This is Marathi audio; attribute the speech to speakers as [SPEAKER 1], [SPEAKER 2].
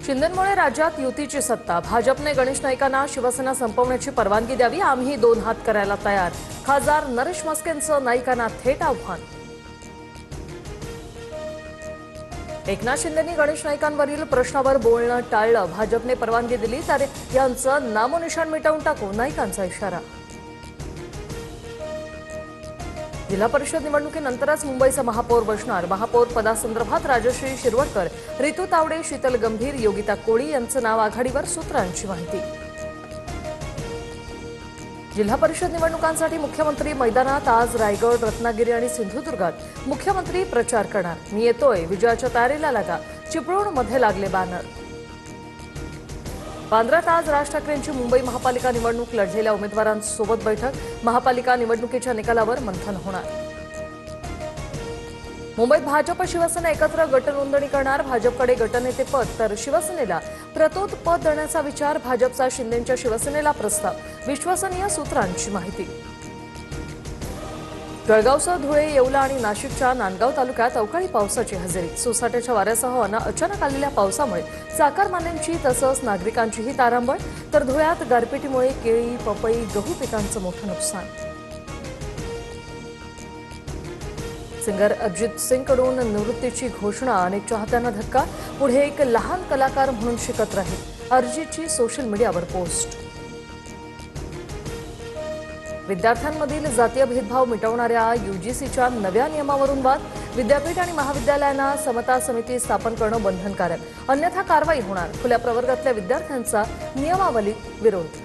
[SPEAKER 1] शिंदेंमुळे राज्यात युतीची सत्ता. भाजपने गणेश नाईकांना शिवसेना संपवण्याची परवानगी द्यावी. आम्ही 2 हात करायला तयार. खासदार नरेश मस्केंचं नाईकांना थेट आव्हान. एकनाथ शिंदेंनी गणेश नाईकांवरील प्रश्नावर बोलणं टाळलं. भाजपने परवानगी दिली तर यांचं नामोनिशाण मिटवून टाकू, नाईकांचा इशारा. जिल्हा परिषद निवडणुकीनंतरच मुंबईचा महापौर बसणार. महापौर पदासंदर्भात राजश्री शिरवटकर, रितू तावडे, शीतल गंभीर, योगिता कोळी यांचं नाव आघाडीवर, सूत्रांची माहिती. जिल्हा परिषद निवडणुकांसाठी मुख्यमंत्री मैदानात. आज रायगड, रत्नागिरी आणि सिंधुदुर्गात मुख्यमंत्री प्रचार करणार. मी येतोय, विजयाच्या तयारीला लागा, चिपळूणमध्ये लागले बॅनर. बांद्र्यात आज राज ठाकरेंची मुंबई महापालिका निवडणूक लढलेल्या उमेदवारांसोबत बैठक. महापालिका निवडणुकीच्या निकालावर मंथन होणार. मुंबईत भाजप शिवसेना एकत्र गटनोंदणी करणार. भाजपकडे गटनेतेपद तर शिवसेनेला प्रतोद पद देण्याचा विचार. भाजपचा शिंदेंच्या शिवसेनेला प्रस्ताव. विश्वसनीय सूत्रांची माहिती. जळगावसह धुळे, येवला आणि नाशिकच्या नांदगाव तालुक्यात अवकाळी पावसाची हजेरी. सोसाट्याच्या वाऱ्यासह अचानक आलेल्या पावसामुळे चाकरमान्यांची तसंच नागरिकांचीही तारांबळ. तर धुळ्यात गारपिटीमुळे केळी, पपई, गहू पिकांचं मोठं नुकसान. सिंगर अरिजित सिंगकडून निवृत्तीची घोषणा. अनेक चाहत्यांना धक्का. पुढे एक लहान कलाकार म्हणून शिकत राहील, अरिजितची सोशल मीडियावर पोस्ट. विद्यार्थ्यांमधील जातीय भेदभाव मिटवणाऱ्या यूजीसीच्या नव्या नियमावरून वाद. विद्यापीठ आणि महाविद्यालयांना समता समिती स्थापन करणं बंधनकारक, अन्यथा कारवाई होणार. खुल्या प्रवर्गातल्या विद्यार्थ्यांचा नियमावलीत विरोध.